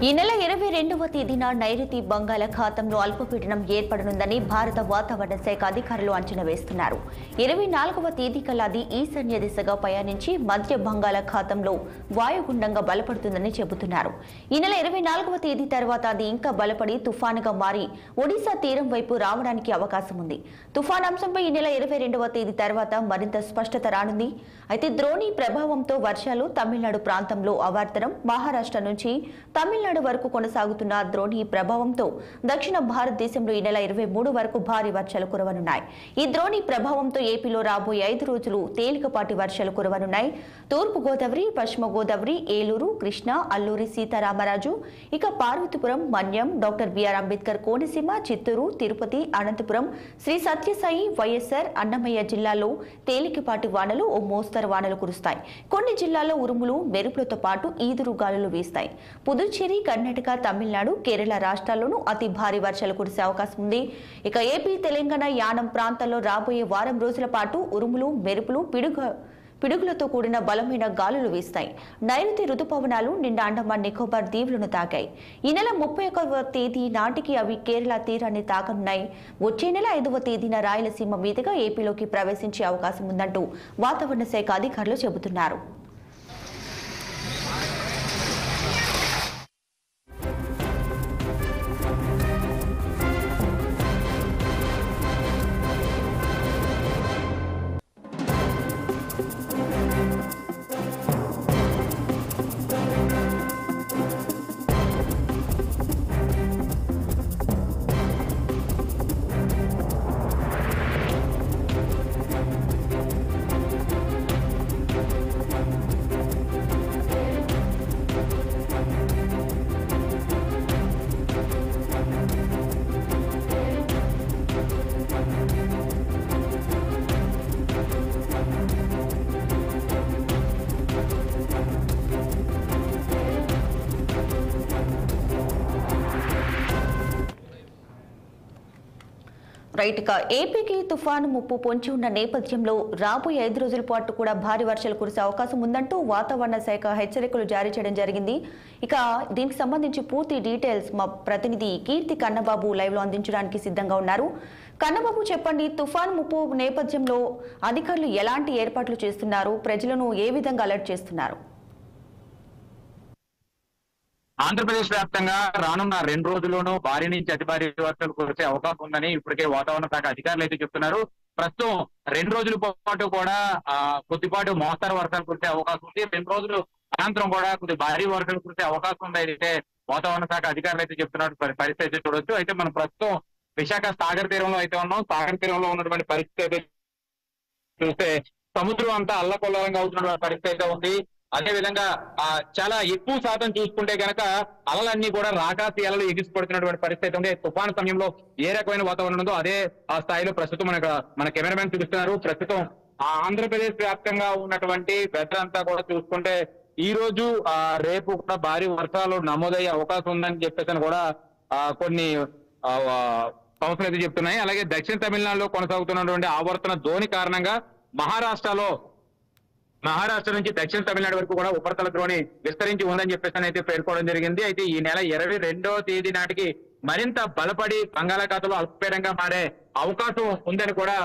ఈ నెల 22వ తేదీన నైరుతి బంగాళాఖాతంలో అల్పపీడనం ఏర్పడనుందని భారత వాతావరణ శాఖ అధికారులు అంచనా వేస్తున్నారు. 24వ తేదీ కల్లా అది ఈశాన్య దిశగా పయనించి మధ్య బంగాళాఖాతంలో వాయుగుండంగా బలపడుతుందని చెబుతున్నారు. ఈ నెల 24వ తేదీ తర్వాత అది ఇంకా బలపడి తుఫానుగా మారి ఒడిశా తీరం వైపు రావడానికి అవకాశం ఉంది. తుఫాన్ అంశంపై ఈ నెల 22వ తేదీ తర్వాత మరింత స్పష్టత రానుంది. అయితే ద్రోణి ప్రభావంతో వర్షాలు తమిళనాడు ప్రాంతంలో అవార్తనం, మహారాష్ట్ర నుంచి తమిళనాడు వరకు కొనసాగుతున్న ద్రోణి ప్రభావంతో దక్షిణ భారతదేశంలో ఈ నెల 23 వరకు భారీ వర్షాలు కురవనున్నాయి. ఈ ద్రోణి ప్రభావంతో ఏపీలో రాబోయే 5 రోజులు తేలికపాటి వర్షాలు కురవనున్నాయి. తూర్పు గోదావరి, పశ్చిమ గోదావరి, ఏలూరు, కృష్ణా, అల్లూరి సీతారామరాజు, ఇక పార్వతీపురం, మన్యం, డాక్టర్ బిఆర్ అంబేద్కర్ కోనసీమ, చిత్తూరు, తిరుపతి, అనంతపురం, శ్రీ సత్యసాయి, వైఎస్ఆర్, అన్నమయ్య జిల్లాల్లో తేలికపాటి వానలు, ఓ మోస్తరు వానలు కురుస్తాయి. కొన్ని జిల్లాల్లో ఉరుములు, మెరుపులతో పాటు ఈదురు గాలులు వీస్తాయి. పుదుచ్చేరి, కర్ణాటక, తమిళనాడు, కేరళ రాష్ట్రాల్లోనూ అతి భారీ వర్షాలు కురిసే అవకాశం ఉంది. ఇక ఏపీ, తెలంగాణ, యానం ప్రాంతాల్లో రాబోయే వారం రోజుల పాటు ఉరుములు, మెరుపులు, పిడుగులతో కూడిన బలమైన గాలులు వీస్తాయి. నైరుతి రుతుపవనాలు నిన్న అండమాన్ నికోబార్ దీవులను తాకాయి. ఈ నెల 31వ తేదీ నాటికి అవి కేరళ తీరాన్ని తాకనున్నాయి. వచ్చే నెల 5వ తేదీన రాయలసీమ మీదుగా ఏపీలోకి ప్రవేశించే అవకాశం ఉందంటూ వాతావరణ శాఖ అధికారులు చెబుతున్నారు. ఏపీకి తుఫాను ముప్పు పొంచి ఉన్న నేపథ్యంలో రాబోయే 5 రోజుల పాటు కూడా భారీ వర్షాలు కురిసే అవకాశం ఉందంటూ వాతావరణ శాఖ హెచ్చరికలు జారీ చేయడం జరిగింది. ఇక దీనికి సంబంధించి పూర్తి డీటెయిల్స్ మా ప్రతినిధి కీర్తి కన్నబాబు లైవ్ లో అందించడానికి సిద్ధంగా ఉన్నారు. కన్నబాబు, చెప్పండి, తుఫాను ముప్పు నేపథ్యంలో అధికారులు ఎలాంటి ఏర్పాట్లు చేస్తున్నారు? ప్రజలను ఏ విధంగా అలర్ట్ చేస్తున్నారు? ఆంధ్రప్రదేశ్ వ్యాప్తంగా రానున్న 2 రోజుల్లోనూ భారీ నుంచి అతి భారీ వర్షాలు కురిసే అవకాశం ఉందని ఇప్పటికే వాతావరణ శాఖ అధికారులు అయితే చెప్తున్నారు. ప్రస్తుతం 2 రోజుల పాటు కూడా కొద్దిపాటు మోస్తరు వర్షాలు కురిసే అవకాశం ఉంది. 2 రోజులు అనంతరం కూడా కొద్ది భారీ వర్షాలు కురిసే అవకాశం ఉంది అయితే వాతావరణ శాఖ అధికారులు అయితే చెప్తున్నారు. పరిస్థితి అయితే చూడొచ్చు. అయితే మనం ప్రస్తుతం విశాఖ సాగర్ తీరంలో అయితే ఉన్నాం. సాగర్ తీరంలో ఉన్నటువంటి పరిస్థితి అయితే చూస్తే సముద్రం అంతా అల్లకొల్లంగా అవుతున్నటువంటి పరిస్థితి అయితే ఉంది. అదే విధంగా చాలా ఎక్కువ శాతం చూసుకుంటే కనుక అలలన్నీ కూడా రాకాసి అలలు ఎగిసిపడుతున్నటువంటి పరిస్థితి ఉంది. తుఫాను సమయంలో ఏ రకమైన వాతావరణం ఉందో అదే ఆ స్థాయిలో ప్రస్తుతం మన కెమెరామెన్ చూపిస్తున్నారు. ప్రస్తుతం ఆంధ్రప్రదేశ్ వ్యాప్తంగా ఉన్నటువంటి వెదర్ అంతా కూడా చూసుకుంటే ఈ రోజు రేపు కూడా భారీ వర్షాలు నమోదయ్యే అవకాశం ఉందని చెప్పేసి కూడా కొన్ని సంస్థలు అయితే చెప్తున్నాయి. అలాగే దక్షిణ తమిళనాడులో కొనసాగుతున్నటువంటి ఆవర్తన ద్రోణి కారణంగా మహారాష్ట్ర నుంచి దక్షిణ తమిళనాడు వరకు కూడా ఉపరితల ద్రోణి విస్తరించి ఉందని చెప్పేసి అయితే పేర్కోవడం జరిగింది. అయితే ఈ నెల 22వ తేదీ నాటికి మరింత బలపడి బంగాళాఖాతంలో అల్పపీడనంగా మారే అవకాశం ఉందని కూడా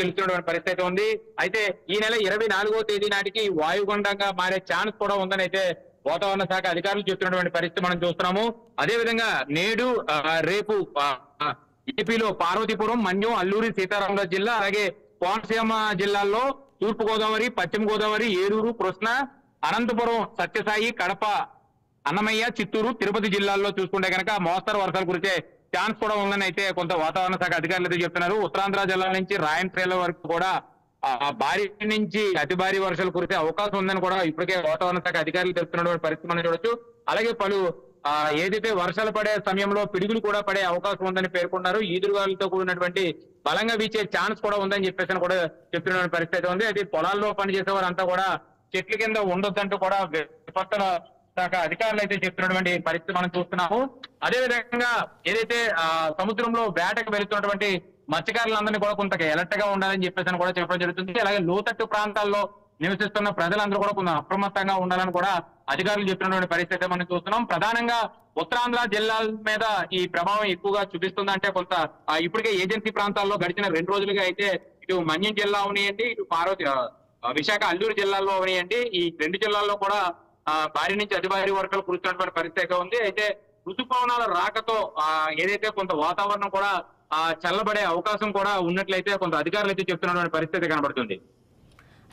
తెలుస్తున్నటువంటి పరిస్థితి ఉంది. అయితే ఈ నెల 24వ తేదీ నాటికి వాయుగుండంగా మారే ఛాన్స్ కూడా ఉందని అయితే వాతావరణ శాఖ అధికారులు చెప్తున్నటువంటి పరిస్థితి మనం చూస్తున్నాము. అదేవిధంగా నేడు రేపు ఏపీలో పార్వతీపురం, మన్యం, అల్లూరి సీతారామరాజు జిల్లా, అలాగే కోనసీమ జిల్లాల్లో తూర్పు గోదావరి, పశ్చిమ గోదావరి, ఏలూరు, కృష్ణా, అనంతపురం, సత్యసాయి, కడప, అన్నమయ్య, చిత్తూరు, తిరుపతి జిల్లాల్లో చూసుకుంటే కనుక మోస్తరు వర్షాలు కురిసే ఛాన్స్ కూడా ఉందని అయితే కొంత వాతావరణ శాఖ అధికారులు అయితే చెప్తున్నారు. ఉత్తరాంధ్ర జిల్లాల నుంచి రాయలసీమ వరకు కూడా భారీ నుంచి అతి భారీ వర్షాలు కురిసే అవకాశం ఉందని కూడా ఇప్పటికే వాతావరణ శాఖ అధికారులు తెలుస్తున్నటువంటి పరిస్థితి మనం చూడొచ్చు. అలాగే పలు ఏదైతే వర్షాలు పడే సమయంలో పిడుగులు కూడా పడే అవకాశం ఉందని పేర్కొన్నారు. ఈదురుగాలతో కూడినటువంటి బలంగా వీచే ఛాన్స్ కూడా ఉందని చెప్పేసి కూడా చెప్తున్న పరిస్థితి ఉంది. అయితే పొలాల్లో పనిచేసే వారంతా కూడా చెట్ల కింద ఉండొద్దంటూ కూడా విపత్తుల శాఖ అధికారులు అయితే చెప్తున్నటువంటి పరిస్థితి మనం చూస్తున్నాము. అదే విధంగా ఏదైతే సముద్రంలో వేటకు వెళుతున్నటువంటి మత్స్యకారులందరినీ కూడా కొంత ఎలర్ట్ గా ఉండాలని చెప్పేసి కూడా చెప్పడం జరుగుతుంది. అలాగే లోతట్టు ప్రాంతాల్లో నివసిస్తున్న ప్రజలందరూ కూడా కొంచెం అప్రమత్తంగా ఉండాలని కూడా అధికారులు చెప్తున్నటువంటి పరిస్థితి మనం చూస్తున్నాం. ప్రధానంగా ఉత్తరాంధ్ర జిల్లాల మీద ఈ ప్రభావం ఎక్కువగా చూపిస్తుందంటే కొంత ఇప్పటికే ఏజెన్సీ ప్రాంతాల్లో గడిచిన 2 రోజులుగా అయితే ఇటు మన్యం జిల్లా అవనియండి, ఇటు విశాఖ అల్లూరు జిల్లాల్లో అవనియండి, ఈ 2 జిల్లాల్లో కూడా భారీ నుంచి అతి భారీ వర్షాలు కురుస్తున్నటువంటి పరిస్థితి ఉంది. అయితే ఋతుపవనాల రాకతో ఏదైతే కొంత వాతావరణం కూడా చల్లబడే అవకాశం కూడా ఉన్నట్లయితే కొంత అధికారులు అయితే చెప్తున్నటువంటి పరిస్థితి కనబడుతుంది.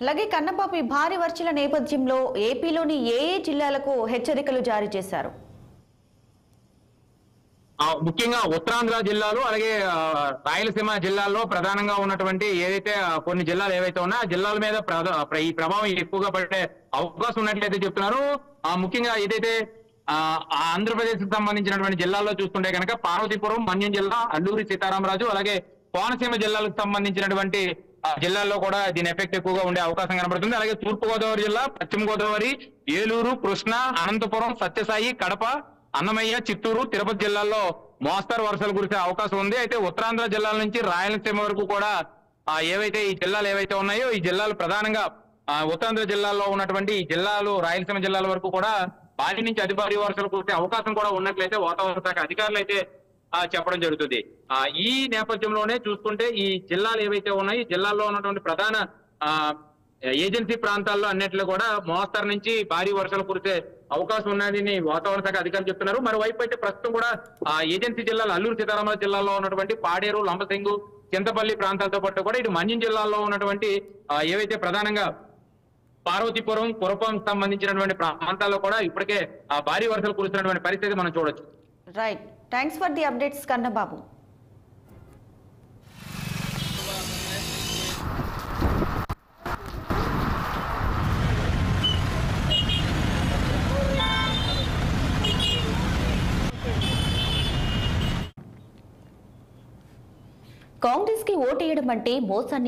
అలాగే కన్నబాబు, ఈ భారీ వర్షాల నేపథ్యంలో ఏపీలోని ఏ జిల్లాలకు హెచ్చరికలు జారీ చేశారు? ముఖ్యంగా ఉత్తరాంధ్ర జిల్లాలు అలాగే రాయలసీమ జిల్లాల్లో ప్రధానంగా ఉన్నటువంటి ఏదైతే కొన్ని జిల్లాలు ఏవైతే ఉన్నాయో ఆ జిల్లాల మీద ఈ ప్రభావం ఎక్కువగా పడే అవకాశం ఉన్నట్లయితే చెప్తున్నారు. ముఖ్యంగా ఏదైతే ఆంధ్రప్రదేశ్ కు సంబంధించినటువంటి జిల్లాల్లో చూస్తుంటే కనుక పార్వతీపురం, మన్యం జిల్లా, అల్లూరి సీతారామరాజు అలాగే కోనసీమ జిల్లాలకు సంబంధించినటువంటి జిల్లాల్లో కూడా దీని ఎఫెక్ట్ ఎక్కువగా ఉండే అవకాశం కనబడుతుంది. అలాగే తూర్పు గోదావరి జిల్లా, పశ్చిమ గోదావరి, ఏలూరు, కృష్ణా, అనంతపురం, సత్యసాయి, కడప, అన్నమయ్య, చిత్తూరు, తిరుపతి జిల్లాల్లో మోస్తరు వర్షాలు కురిసే అవకాశం ఉంది. అయితే ఉత్తరాంధ్ర జిల్లాల నుంచి రాయలసీమ వరకు కూడా ఏవైతే ఈ జిల్లాలు ఏవైతే ఉన్నాయో ఈ జిల్లాలు ప్రధానంగా ఉత్తరాంధ్ర జిల్లాల్లో ఉన్నటువంటి ఈ జిల్లాలు రాయలసీమ జిల్లాల వరకు కూడా భారీ నుంచి అతి భారీ వర్షాలు కురిసే అవకాశం కూడా ఉన్నట్లయితే వాతావరణ శాఖ అధికారులు అయితే చెప్పడం జరుగుతుంది. ఈ నేపథ్యంలోనే చూసుకుంటే ఈ జిల్లాలు ఏవైతే ఉన్నాయో ఈ జిల్లాల్లో ఉన్నటువంటి ప్రధాన ఏజెన్సీ ప్రాంతాల్లో అన్నిట్లో కూడా మోస్తరు నుంచి భారీ వర్షాలు కురిసే అవకాశం ఉన్నదని వాతావరణ శాఖ అధికారులు చెప్తున్నారు. మరోవైపు అయితే ప్రస్తుతం కూడా ఏజెన్సీ జిల్లాలు అల్లూరు సీతారామరాజు జిల్లాలో ఉన్నటువంటి పాడేరు, లంబసింగు, చింతపల్లి ప్రాంతాలతో పాటు కూడా ఇటు మన్యం జిల్లాలో ఉన్నటువంటి ఏవైతే ప్రధానంగా పార్వతీపురం, కురపం సంబంధించినటువంటి ప్రాంతాల్లో కూడా ఇప్పటికే భారీ వర్షాలు కురుస్తున్నటువంటి పరిస్థితి మనం చూడొచ్చు. Right, thanks for the updates Kannababu. Congress కి ఓటేయడం అంటే మోసాన్ని